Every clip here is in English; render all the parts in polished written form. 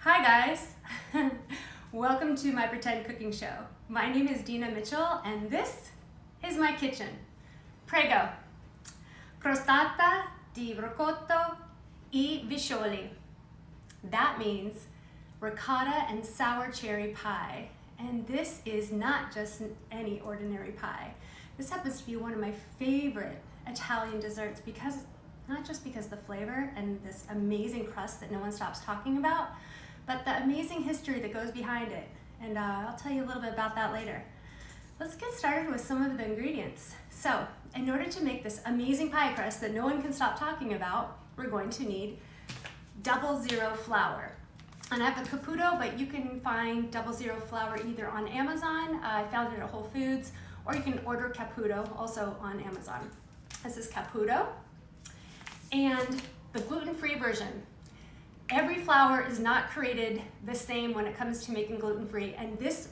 Hi guys, welcome to my pretend cooking show. My name is Dina Mitchell and this is my kitchen. Prego. Crostata di Ricotta Visciole. That means ricotta and sour cherry pie. And this is not just any ordinary pie. This happens to be one of my favorite Italian desserts because, not just because the flavor and this amazing crust that no one stops talking about, but the amazing history that goes behind it. And I'll tell you a little bit about that later. Let's get started with some of the ingredients. So, in order to make this amazing pie crust that no one can stop talking about, we're going to need 00 flour. And I have the Caputo, but you can find 00 flour either on Amazon, I found it at Whole Foods, or you can order Caputo also on Amazon. This is Caputo. And the gluten-free version. Every flour is not created the same when it comes to making gluten-free, and this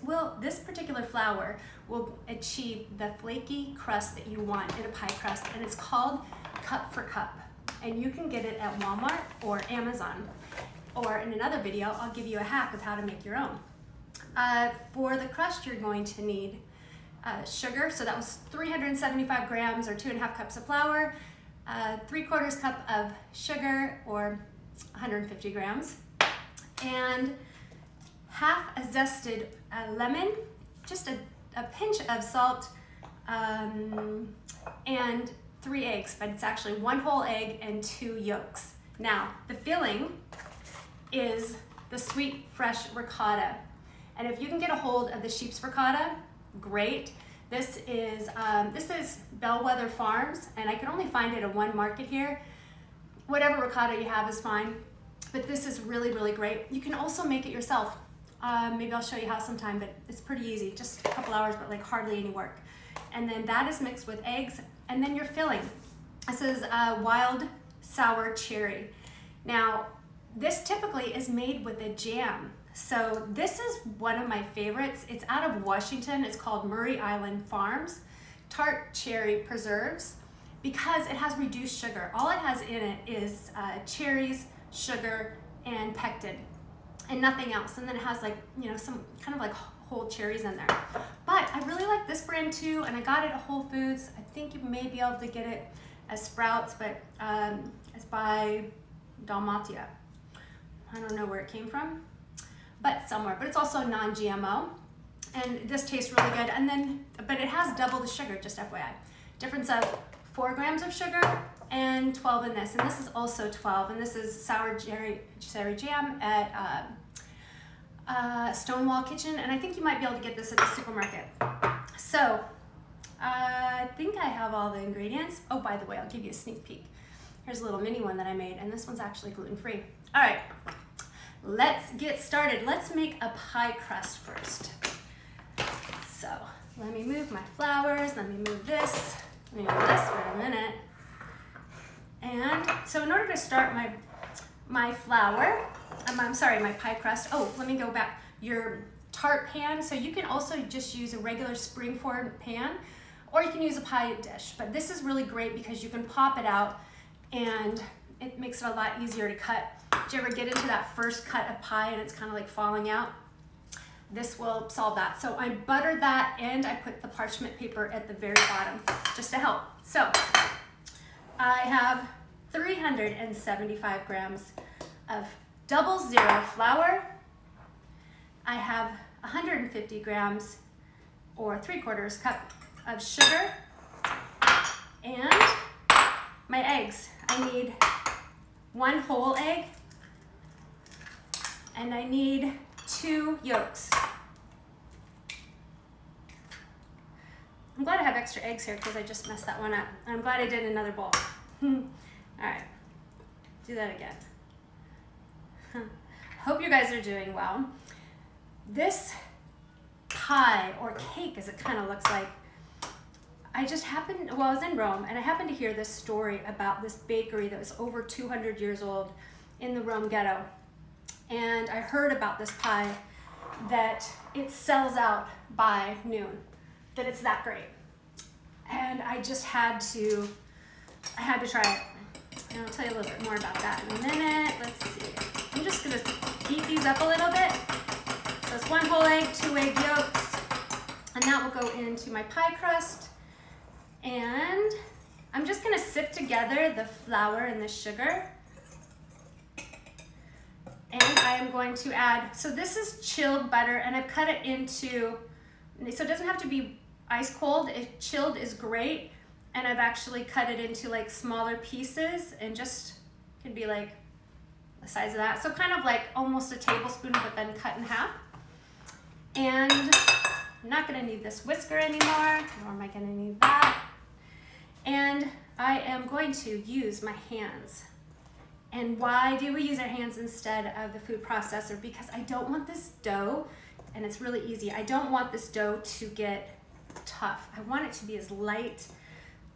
particular flour will achieve the flaky crust that you want in a pie crust, and it's called cup for cup. And you can get it at Walmart or Amazon. Or in another video, I'll give you a hack of how to make your own. For the crust, you're going to need sugar, so that was 375 grams or 2.5 cups of flour, 3/4 cup of sugar or 150 grams, and half a zested lemon, just a pinch of salt, and 3 eggs, but it's actually 1 whole egg and 2 yolks. Now, the filling is the sweet, fresh ricotta. And if you can get a hold of the sheep's ricotta, great. This is Bellwether Farms, and I can only find it at one market here. Whatever ricotta you have is fine, but this is really, really great. You can also make it yourself. Maybe I'll show you how sometime, but it's pretty easy, just a couple hours, but like hardly any work. And then that is mixed with eggs, and then your filling. This is wild sour cherry. Now, this typically is made with a jam. So this is one of my favorites. It's out of Washington. It's called Murray Island Farms Tart Cherry Preserves, because it has reduced sugar. All it has in it is cherries, sugar, and pectin, and nothing else. And then it has, like, you know, some kind of like whole cherries in there. But I really like this brand too, and I got it at Whole Foods. I think you may be able to get it at Sprouts, but it's by Dalmatia. I don't know where it came from, but somewhere. But it's also non-GMO, and this tastes really good. And then, but it has double the sugar, just FYI. Difference of 4 grams of sugar and 12 in this, and this is also 12, and this is sour cherry jam at Stonewall Kitchen, and I think you might be able to get this at the supermarket. So I think I have all the ingredients. Oh, by the way, I'll give you a sneak peek. Here's a little mini one that I made, and this one's actually gluten-free. All right, let's get started. Let's make a pie crust first. So let me move my flours, let me move this. Let me move this for a minute. And so in order to start my flour, my pie crust, let me go back. Your tart pan, so you can also just use a regular springform pan, or you can use a pie dish. But this is really great because you can pop it out and it makes it a lot easier to cut. Did you ever get into that first cut of pie and it's kind of like falling out? This will solve that. So I buttered that, and I put the parchment paper at the very bottom just to help. So I have 375 grams of 00 flour. I have 150 grams or 3/4 cup of sugar, and my eggs. I need 1 whole egg, and I need 2 yolks. I'm glad I have extra eggs here because I just messed that one up. I'm glad I did another bowl. All right, do that again. Hope you guys are doing well. This pie, or cake as it kind of looks like, I was in Rome, and I happened to hear this story about this bakery that was over 200 years old in the Rome ghetto. And I heard about this pie, that it sells out by noon, that it's that great. And I just had to try it. And I'll tell you a little bit more about that in a minute. Let's see. I'm just gonna heat these these up a little bit. So it's 1 whole egg, 2 egg yolks, and that will go into my pie crust. And I'm just gonna sift together the flour and the sugar. And I am going to add, so this is chilled butter, and I've cut it into, so it doesn't have to be ice cold. Chilled is great. And I've actually cut it into like smaller pieces, and just can be like the size of that. So kind of like almost a tablespoon, but then cut in half. And I'm not gonna need this whisker anymore, nor am I gonna need that. And I am going to use my hands. And why do we use our hands instead of the food processor? Because I don't want this dough, and it's really easy, I don't want this dough to get tough. I want it to be as light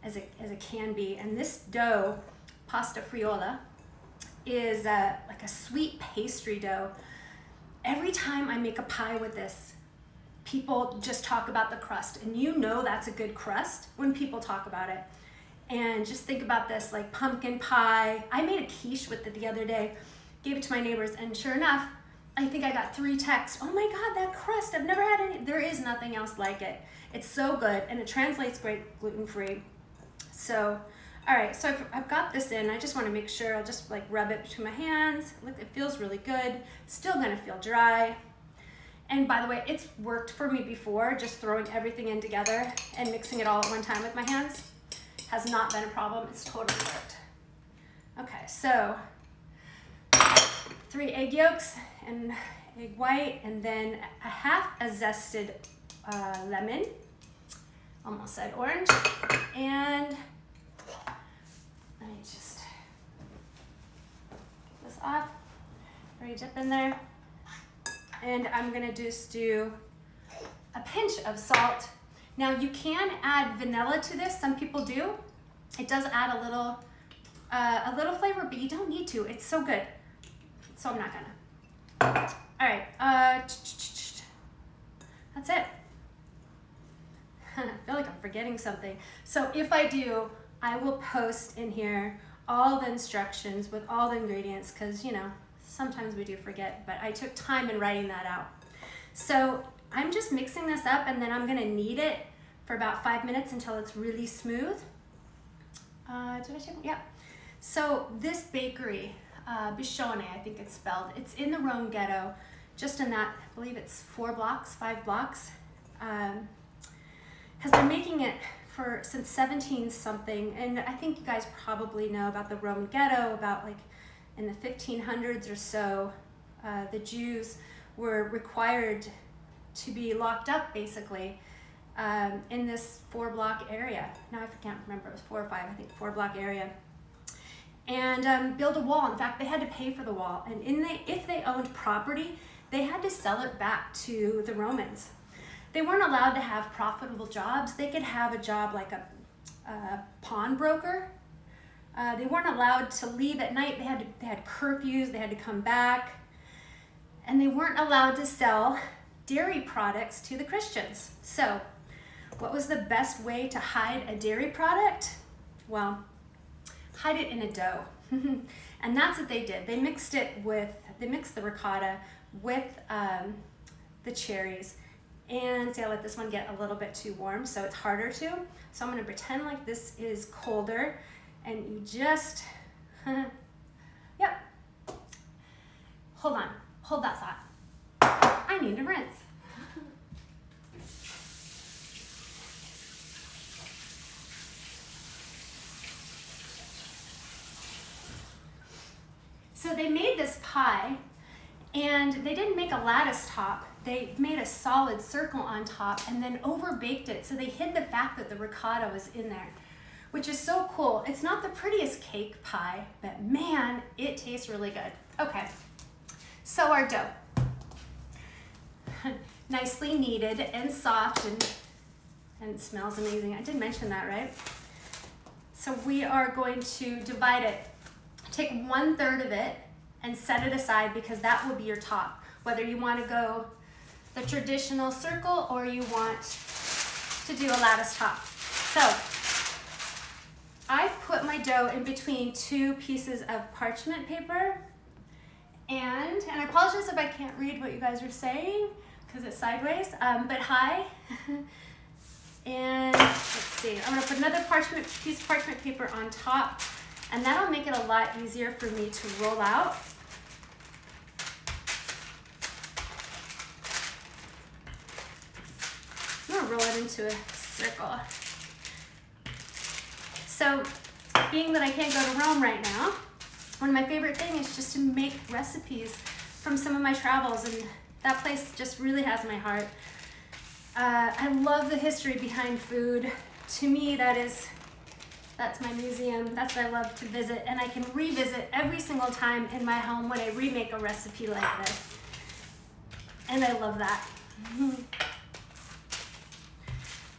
as it can be. And this dough, pasta Frolla, is like a sweet pastry dough. Every time I make a pie with this, people just talk about the crust, and you know that's a good crust when people talk about it. And just think about this, like pumpkin pie. I made a quiche with it the other day, gave it to my neighbors, and sure enough, I think I got 3 texts. Oh my God, that crust, I've never had any. There is nothing else like it. It's so good, and it translates great gluten-free. So, all right, so I've got this in. I just want to make sure, I'll just like rub it between my hands. Look, it feels really good. Still gonna feel dry. And by the way, it's worked for me before, just throwing everything in together and mixing it all at one time with my hands. Has not been a problem, it's totally worked. Okay, so 3 egg yolks and egg white, and then a half a zested lemon, almost said orange, and let me just get this off, ready to dip in there. And I'm gonna just do a pinch of salt. Now you can add vanilla to this, some people do. It does add a little flavor, but you don't need to, it's so good. So I'm not gonna. All right, that's it. I feel like I'm forgetting something. So if I do, I will post in here all the instructions with all the ingredients, because you know, sometimes we do forget, but I took time in writing that out. So I'm just mixing this up, and then I'm gonna knead it for about 5 minutes until it's really smooth. Did I check? Yeah. So this bakery, Boccione, I think it's spelled, it's in the Rome ghetto, just in that, I believe it's 5 blocks, has been making it since 17 something, and I think you guys probably know about the Rome ghetto, about like in the 1500s or so, the Jews were required to be locked up basically in this 4-block area. Now I can't remember, it was 4 or 5, I think 4-block area. And build a wall. In fact, they had to pay for the wall. And if they owned property, they had to sell it back to the Romans. They weren't allowed to have profitable jobs. They could have a job like a pawnbroker. They weren't allowed to leave at night. They had curfews, they had to come back. And they weren't allowed to sell dairy products to the Christians. So, what was the best way to hide a dairy product? Well, hide it in a dough. And that's what they did. They mixed the ricotta with the cherries. And see, I let this one get a little bit too warm, so it's harder to. So I'm gonna pretend like this is colder, and you just, yep. Hold on, hold that thought. I need to rinse. So they made this pie, and they didn't make a lattice top. They made a solid circle on top and then over-baked it, so they hid the fact that the ricotta was in there, which is so cool. It's not the prettiest cake pie, but man, it tastes really good. Okay, so our dough. Nicely kneaded and soft, and it smells amazing. I did mention that, right? So we are going to divide it. Take 1/3 of it and set it aside, because that will be your top. Whether you want to go the traditional circle or you want to do a lattice top. So I put my dough in between 2 pieces of parchment paper, And I apologize if I can't read what you guys are saying because it's sideways, but hi. And let's see, I'm gonna put another piece of parchment paper on top, and that'll make it a lot easier for me to roll out. I'm gonna roll it into a circle. So, being that I can't go to Rome right now, one of my favorite things is just to make recipes from some of my travels, and that place just really has my heart. I love the history behind food. To me, that's my museum. That's what I love to visit, and I can revisit every single time in my home when I remake a recipe like this. And I love that.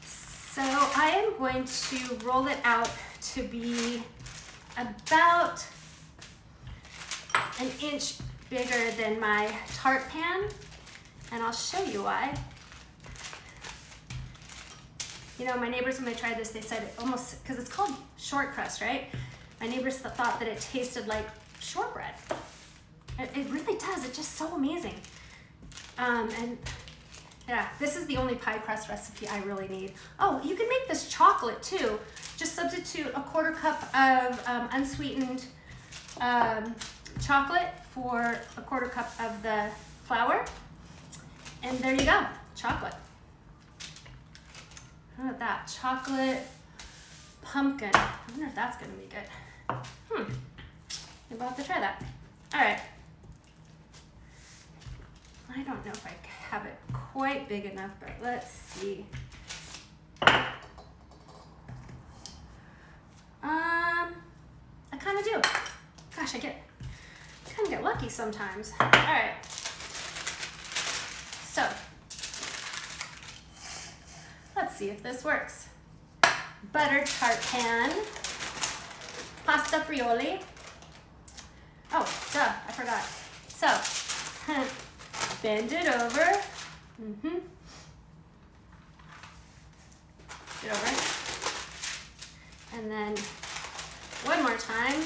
So I am going to roll it out to be about an inch bigger than my tart pan, and I'll show you why. You know, my neighbors, when they tried this, they said it almost, because it's called shortcrust, right? My neighbors thought that it tasted like shortbread. It really does. It's just so amazing. And yeah, this is the only pie crust recipe I really need. Oh, you can make this chocolate too. Just substitute a 1/4 cup of unsweetened chocolate for a 1/4 cup of the flour. And there you go, chocolate. How about that? Chocolate pumpkin. I wonder if that's gonna be good. Maybe I'll have to try that. All right. I don't know if I have it quite big enough, but let's see. I kind of do. Gosh, I kind of get lucky sometimes. All right. So, let's see if this works. Buttered tart pan, pasta frioli. Oh, duh, I forgot. So, bend it over. Get over. And then one more time.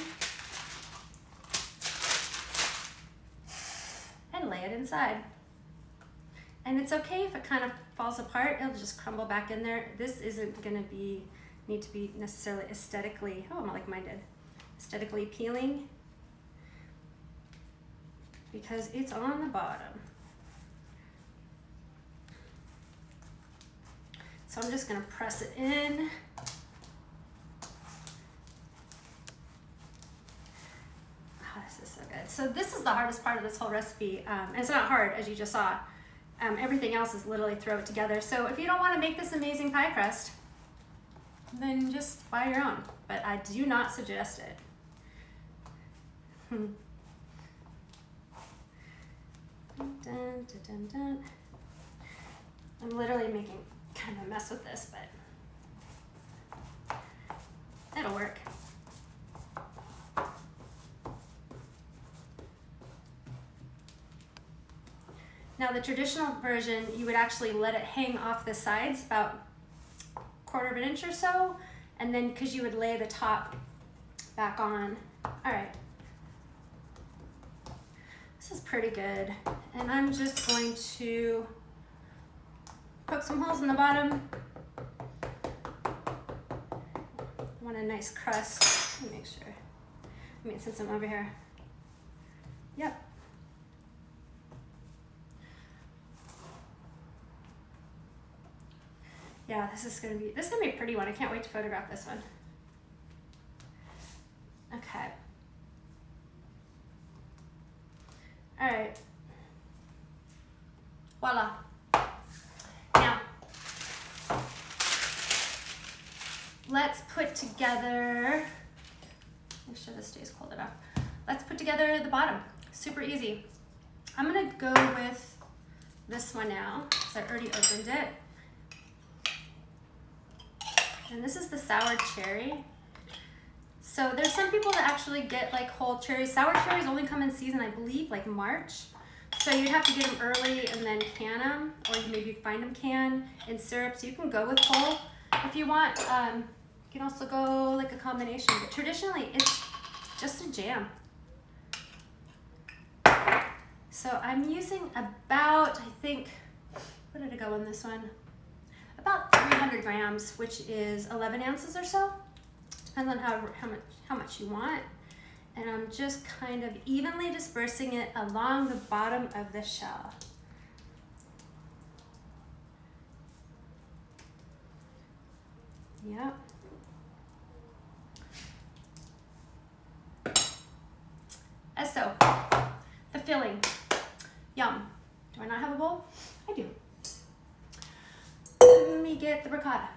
And lay it inside. And it's okay if it kind of falls apart, it'll just crumble back in there. This isn't gonna need to be necessarily aesthetically, like mine did, aesthetically appealing, because it's on the bottom. So I'm just gonna press it in. Oh, this is so good. So this is the hardest part of this whole recipe, and it's not hard, as you just saw. Everything else is literally throw it together. So if you don't want to make this amazing pie crust, then just buy your own. But I do not suggest it. Dun, dun, dun, dun. I'm literally making kind of a mess with this, but it'll work. Now the traditional version, you would actually let it hang off the sides about 1/4 of an inch or so, and then because you would lay the top back on. All right, this is pretty good. And I'm just going to poke some holes in the bottom. I want a nice crust. Let me make sure. Since I'm over here. Yep. Yeah, this is gonna be a pretty one. I can't wait to photograph this one. Okay. All right. Voila. Now, let's put together, make sure this stays cold enough. Let's put together the bottom. Super easy. I'm gonna go with this one now, because I already opened it. And this is the sour cherry. So there's some people that actually get like whole cherries. Sour cherries only come in season, I believe, like March. So you'd have to get them early and then can them, or maybe find them canned in syrup. So you can go with whole if you want. You can also go like a combination, but traditionally it's just a jam. So I'm using about, I think, what did I go in this one? About 300 grams, which is 11 ounces or so. Depends on how much you want. And I'm just kind of evenly dispersing it along the bottom of the shell. Yep. As so, the filling, yum. Do I not have a bowl? I do. Let me get the ricotta.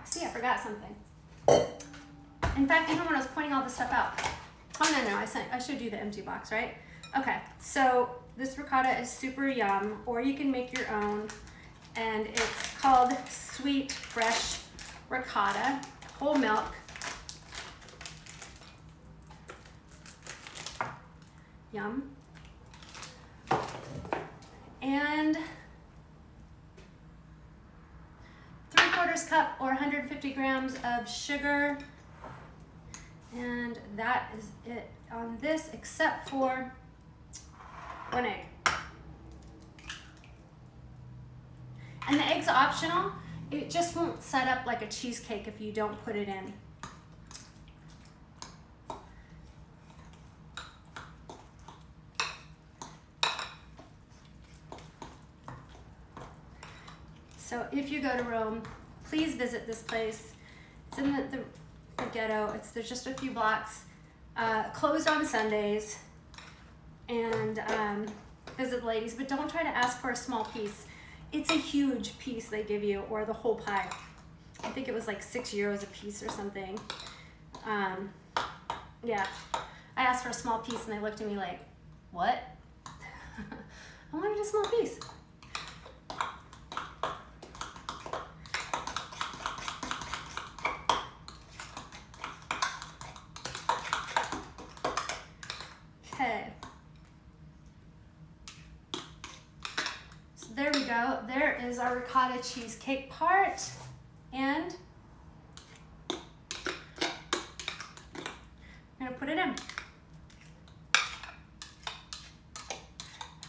See, I forgot something. In fact, even when I was pointing all this stuff out, oh no, I showed you the empty box, right? Okay, so this ricotta is super yum, or you can make your own, and it's called sweet fresh ricotta, whole milk. Yum. And 3/4 cup or 150 grams of sugar. And that is it on this, except for 1 egg. And the egg's optional. It just won't set up like a cheesecake if you don't put it in. So if you go to Rome, please visit this place. It's in the ghetto. There's just a few blocks. Closed on Sundays. And visit the ladies, but don't try to ask for a small piece. It's a huge piece they give you, or the whole pie. I think it was like €6 a piece or something. Yeah, I asked for a small piece and they looked at me like, what? I wanted a small piece. Okay. So there we go. There is our ricotta cheesecake part. And I'm gonna put it in.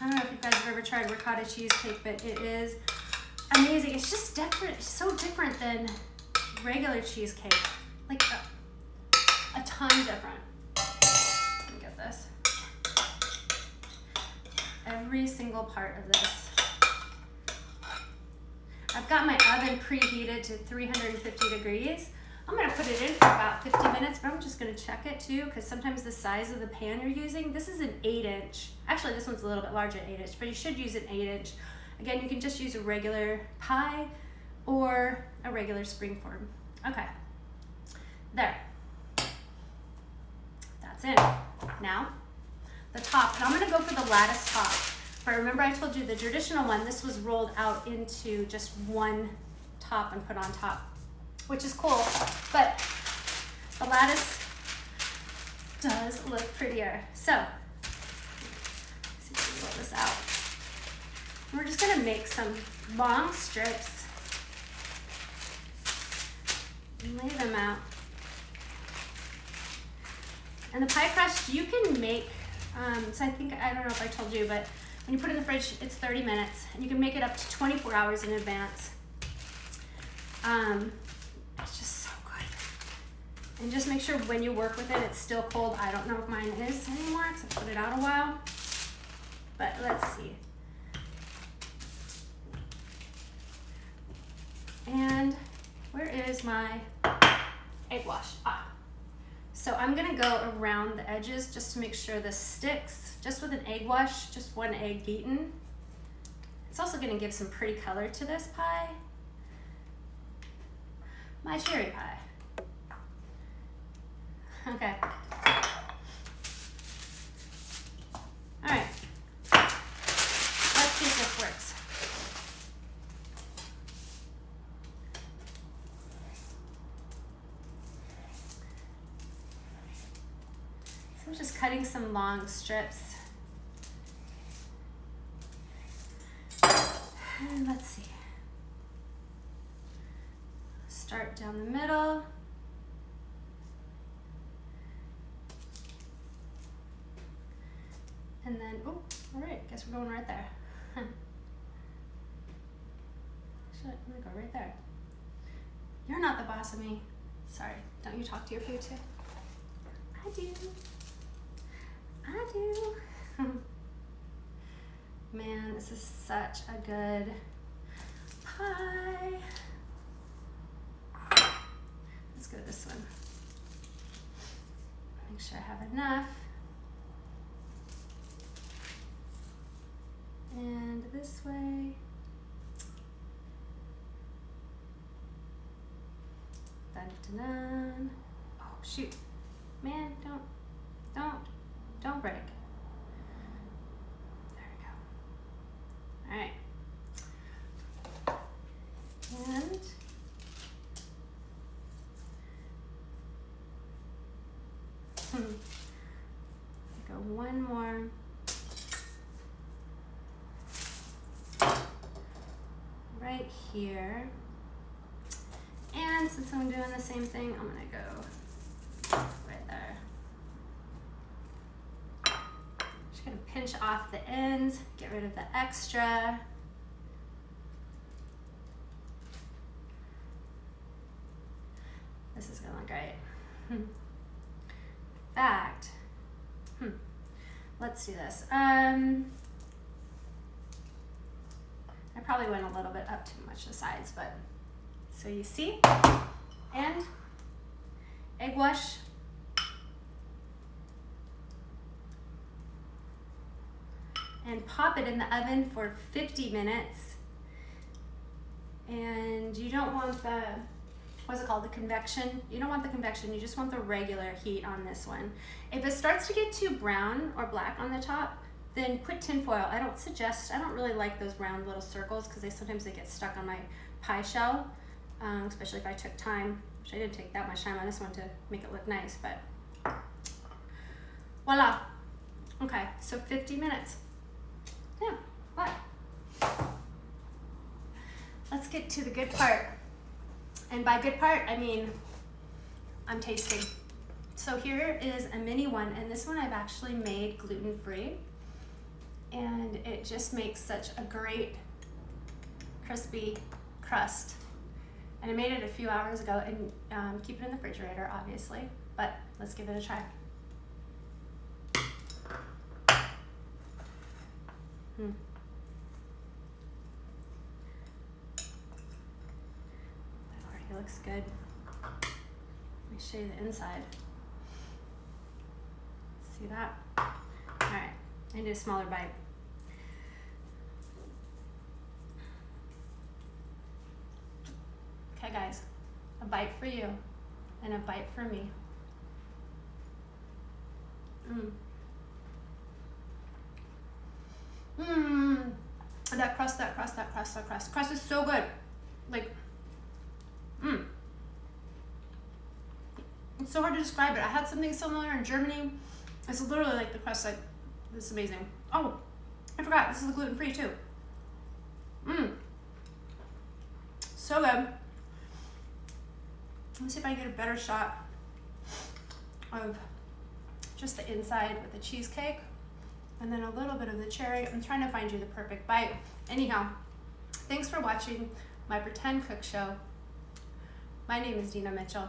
I don't know if you guys have ever tried ricotta cheesecake, but it is amazing. It's just different. It's so different than regular cheesecake. Like a ton different. Let me get this. Every single part of this. I've got my oven preheated to 350 degrees. I'm gonna put it in for about 50 minutes, but I'm just gonna check it too, because sometimes the size of the pan you're using, this is an 8-inch. Actually, this one's a little bit larger, 8-inch, but you should use an 8-inch. Again, you can just use a regular pie or a regular springform. Okay, there. That's it. Now, the top, and I'm gonna go for the lattice top. But remember I told you the traditional one, this was rolled out into just one top and put on top, which is cool, but the lattice does look prettier. So, let's see if we can roll this out. And we're just gonna make some long strips and lay them out. And the pie crust you can make, so I don't know if I told you, but when you put it in the fridge, it's 30 minutes, and you can make it up to 24 hours in advance. It's just so good. And just make sure when you work with it, it's still cold. I don't know if mine is anymore, because I put it out a while. But let's see. And where is my egg wash? So I'm gonna go around the edges just to make sure this sticks. Just with an egg wash, just 1 egg beaten. It's also gonna give some pretty color to this pie. My cherry pie. Okay. All right. Let's see if this works. So I'm just cutting some long strips. And let's see. Start down the middle. And then, oh, all right, guess we're going right there. Actually, I'm gonna go right there. You're not the boss of me. Sorry, don't you talk to your food too? I do. I do. Man, this is such a good pie. Let's go this one. Make sure I have enough. And this way. Dun, dun, dun. Oh, shoot. Man, don't break. There we go. All right. And go one more. Right here. And since I'm doing the same thing, I'm gonna go right there. Just gonna pinch off the ends, get rid of the extra. This is gonna look great. In fact, let's do this. I probably went a little bit up too much the sides, but so you see, and egg wash. And pop it in the oven for 50 minutes. And you don't want the, what's it called, the convection? You don't want the convection, you just want the regular heat on this one. If it starts to get too brown or black on the top, then put tin foil. I don't really like those round little circles because sometimes they get stuck on my pie shell, especially if I took time, which I didn't take that much time on this one to make it look nice, but voila. Okay, so 50 minutes. Yeah, what? Let's get to the good part. And by good part, I mean, I'm tasting. So here is a mini one, and this one I've actually made gluten-free. And it just makes such a great crispy crust. And I made it a few hours ago, and keep it in the refrigerator, obviously, but let's give it a try. That already looks good. Let me show you the inside. See that? All right, I need a smaller bite. Okay guys, a bite for you and a bite for me. That crust. Crust is so good. Like, it's so hard to describe it. I had something similar in Germany. It's literally like the crust, like, this is amazing. Oh, I forgot, this is gluten-free too. So good. Let me see if I can get a better shot of just the inside with the cheesecake and then a little bit of the cherry. I'm trying to find you the perfect bite. Anyhow, thanks for watching my pretend cook show. My name is Dina Mitchell.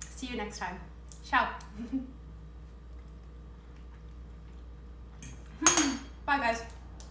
See you next time. Ciao. Bye guys.